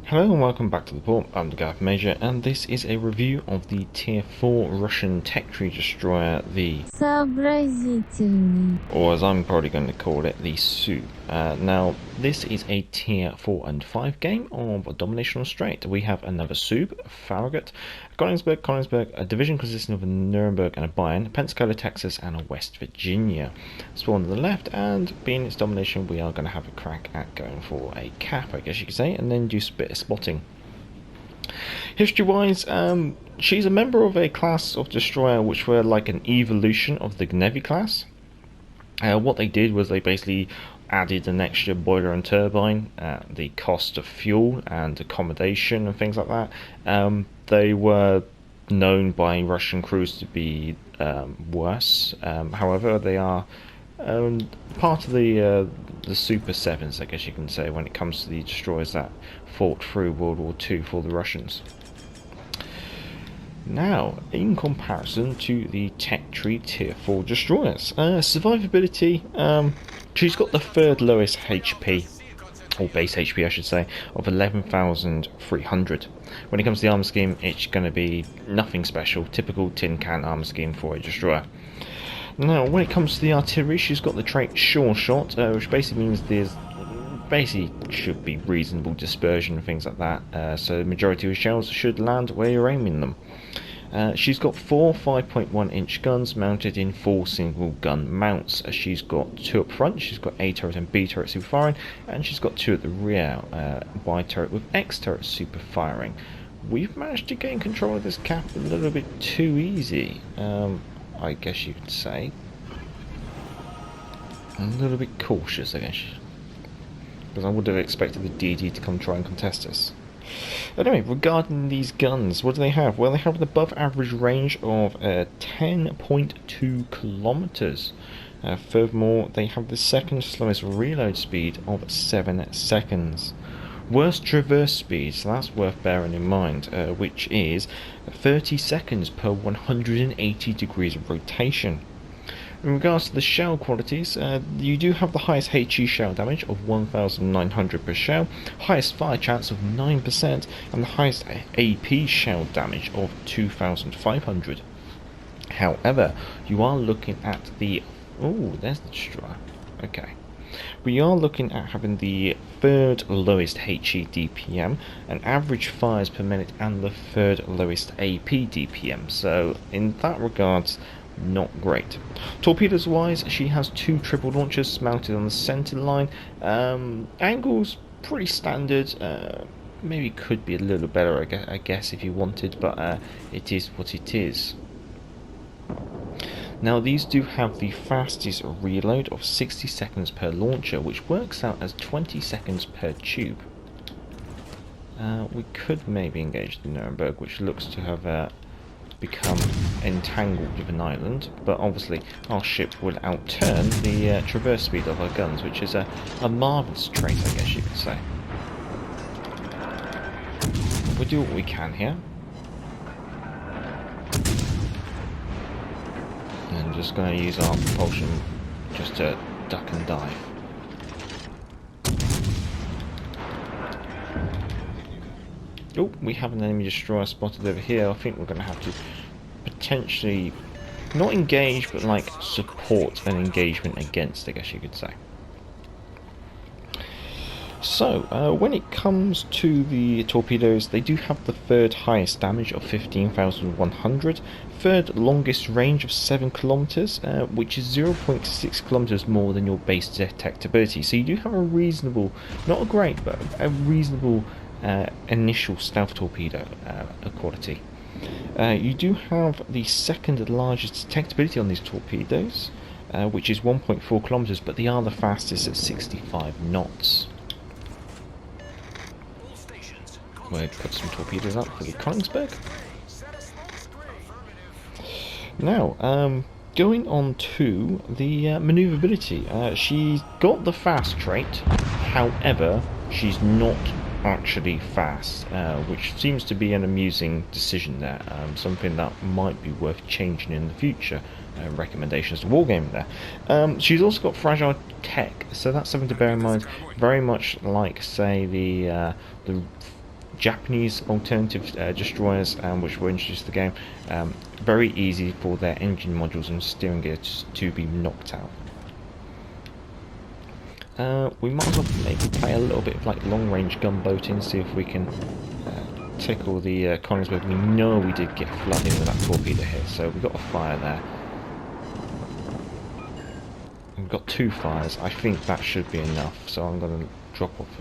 Hello and welcome back to the port. I'm the Garth Major, and this is a review of the Tier 4 Russian tech tree destroyer, the Soobrazitelny. or as I'm probably going to call it, the Soob. Now, this is a Tier 4 and 5 game of Domination on Strait. We have another Soob, Farragut, Konigsberg, a division consisting of a Nuremberg and a Bayern, Pensacola, Texas, and a West Virginia. Spawn to the left, and being its domination, we are going to have a crack at going for a cap, I guess you could say, and then do a bit of spotting. History-wise, she's a member of a class of destroyer which were like an evolution of the Gnevi class. What they did was they basically added an extra boiler and turbine at the cost of fuel and accommodation and things like that. They were known by Russian crews to be worse. However, they are part of the Super Sevens, I guess you can say, when it comes to the destroyers that fought through World War II for the Russians. Now, in comparison to the Tech Tree Tier 4 destroyers, survivability, she's got the third lowest HP, or base HP I should say, of 11,300. When it comes to the armor scheme, it's going to be nothing special, typical tin can armor scheme for a destroyer. Now, when it comes to the artillery, she's got the trait Sure Shot, which basically means there's should be reasonable dispersion and things like that, so the majority of shells should land where you're aiming them. She's got 4 5.1 inch guns mounted in 4 single gun mounts. She's got 2 up front, she's got A turret and B turret super firing, and she's got 2 at the rear, Y turret with X turret super firing. We've managed to gain control of this cap a little bit too easy, I guess you could say. A little bit cautious, I guess, because I would have expected the DD to come try and contest us. Anyway, regarding these guns, what do they have? Well, they have an above average range of 10.2 kilometers. Furthermore, they have the second slowest reload speed of 7 seconds. Worst traverse speed, so that's worth bearing in mind, which is 30 seconds per 180 degrees of rotation. In regards to the shell qualities, you do have the highest HE shell damage of 1,900 per shell, highest fire chance of 9%, and the highest AP shell damage of 2,500. However, you are looking at the... oh, there's the destroyer. Okay. We are looking at having the third lowest HE DPM, an average fires per minute, and the third lowest AP DPM, so in that regard, not great. Torpedoes wise, she has 2 triple launchers mounted on the center line. Angles pretty standard, maybe could be a little better I guess if you wanted, but it is what it is. Now, these do have the fastest reload of 60 seconds per launcher, which works out as 20 seconds per tube. We could maybe engage the Nuremberg, which looks to have become entangled with an island, but obviously our ship will outturn the traverse speed of our guns, which is a marvellous trait, I guess you could say. We'll do what we can here. And just going to use our propulsion just to duck and dive. Oh, we have an enemy destroyer spotted over here. I think we're going to have to potentially not engage, but like support an engagement against, I guess you could say. So, when it comes to the torpedoes, they do have the third highest damage of 15,100, third longest range of 7 kilometers, which is 0.6 kilometers more than your base detectability. So you do have a reasonable, not a great, but a reasonable initial stealth torpedo quality. You do have the second largest detectability on these torpedoes, which is 1.4 kilometers, but they are the fastest at 65 knots. We'll put some torpedoes up for the Konigsberg. Now, going on to the maneuverability. She's got the fast trait, however, she's not actually fast, which seems to be an amusing decision there, something that might be worth changing in the future. Recommendations to wargaming there. She's also got fragile tech, so that's something to bear in mind, very much like, say, the Japanese alternative destroyers, which were introduced to the game. Very easy for their engine modules and steering gears to be knocked out. We might as well maybe play a little bit of like long-range gunboating, see if we can tickle the colonies, but we know we did get flooding with that torpedo hit, so we got a fire there. We've got 2 fires. I think that should be enough, so I'm going to drop off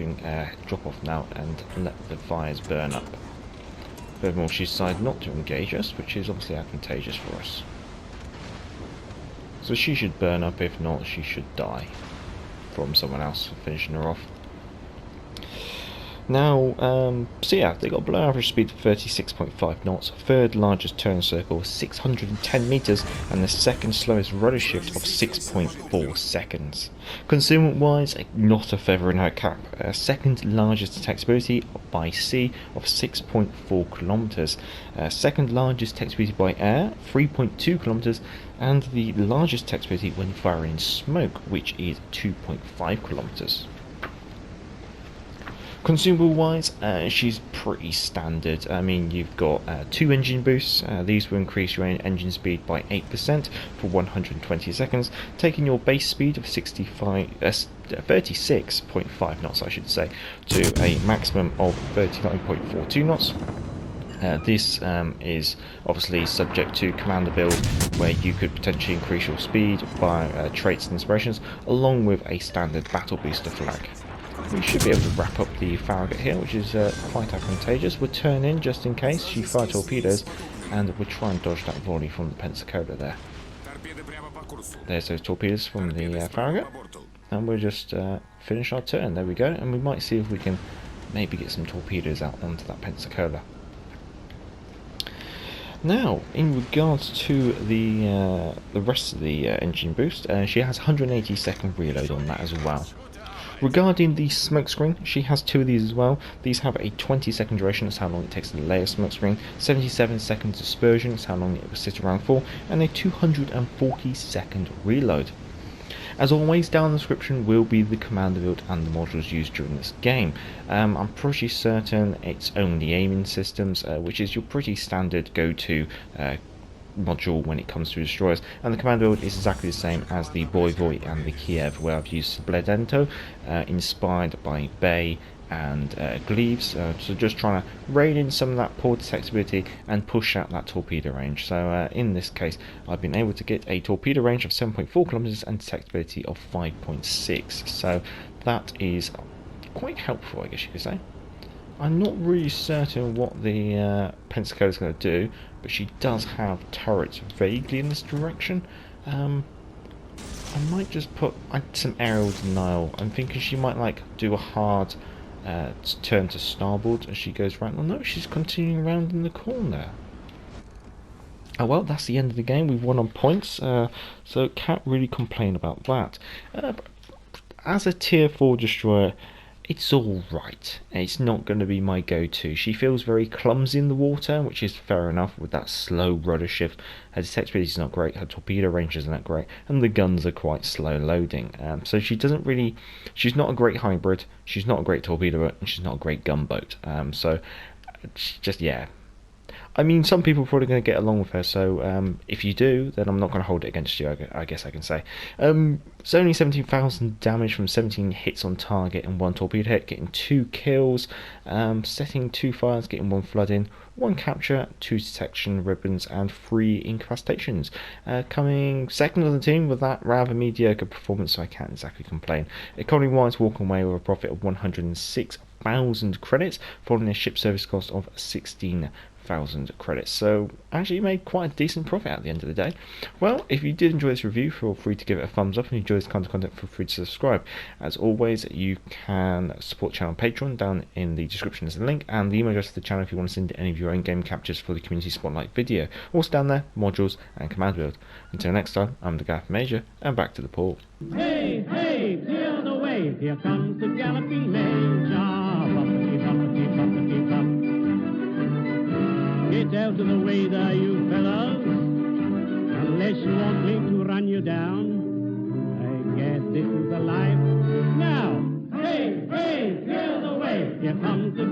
now and let the fires burn up. Furthermore, she decided not to engage us, which is obviously advantageous for us. So she should burn up, if not, she should die from someone else finishing her off. Now, so yeah, they got a below average speed of 36.5 knots, third largest turn circle of 610 meters, and the second slowest rudder shift of 6.4 seconds. Concealment wise, not a feather in her cap. Second largest attack speed by sea of 6.4 kilometers. Second largest attack speed by air, 3.2 kilometers, and the largest attack speed when firing smoke, which is 2.5 kilometers. Consumable wise, she's pretty standard. I mean, you've got 2 engine boosts. These will increase your engine speed by 8% for 120 seconds, taking your base speed of 36.5 knots, I should say, to a maximum of 39.42 knots. This is obviously subject to commander build, where you could potentially increase your speed by traits and inspirations, along with a standard battle booster flag. We should be able to wrap up the Farragut here, which is quite advantageous. We'll turn in just in case she fires torpedoes, and we'll try and dodge that volley from the Pensacola there. There's those torpedoes from the Farragut, and we'll just finish our turn. There we go, and we might see if we can maybe get some torpedoes out onto that Pensacola. Now, in regards to the rest of the engine boost, she has 180-second reload on that as well. Regarding the smokescreen, she has 2 of these as well. These have a 20-second duration, that's how long it takes to lay a smokescreen, 77-second dispersion, that's how long it will sit around for, and a 240-second reload. As always, down in the description will be the commander build and the modules used during this game. I'm pretty certain it's only aiming systems, which is your pretty standard go-to module when it comes to destroyers, and the command build is exactly the same as the Voivod and the Kiev, where I've used Splendento, inspired by Bay and Gleaves, so just trying to rein in some of that poor detectability and push out that torpedo range. So in this case, I've been able to get a torpedo range of 7.4 kilometers and detectability of 5.6, so that is quite helpful, I guess you could say. I'm not really certain what the Pensacola is going to do, but she does have turrets vaguely in this direction. I might just put some aerial denial. I'm thinking she might like do a hard turn to starboard as she goes round. Oh no, she's continuing around in the corner. Oh well, that's the end of the game. We've won on points, so can't really complain about that. As a tier 4 destroyer, it's alright. It's not going to be my go-to. She feels very clumsy in the water, which is fair enough with that slow rudder shift. Her detectability is not great, her torpedo range isn't that great, and the guns are quite slow loading. So she doesn't really... She's not a great hybrid, she's not a great torpedo boat, and she's not a great gunboat. So, just, yeah. I mean, some people are probably going to get along with her, so if you do, then I'm not going to hold it against you, I guess I can say. It's only 17,000 damage from 17 hits on target and 1 torpedo hit, getting 2 kills, setting 2 fires, getting 1 flood in, 1 capture, 2 detection ribbons, and 3 incapacitations. Coming second on the team with that rather mediocre performance, so I can't exactly complain. Economy-wise, walking away with a profit of 106,000 credits, following a ship service cost of 16,000 credits, so actually you made quite a decent profit at the end of the day. Well, if you did enjoy this review, feel free to give it a thumbs up, and if you enjoy this kind of content, feel free to subscribe. As always, you can support the channel on Patreon, down in the description is a link, and the email address to the channel if you want to send any of your own game captures for the community spotlight video. Also down there, modules and command build. Until next time, I'm the Gaff Major, and back to the port. Hey, hey, clear the way, here comes the galloping Major. Bumpity, bumpity, bumpity, bump. Get out of the way there, you fellows, unless you want me to run you down. I guess this is the life. Now, hey, hey, clear the way, here comes the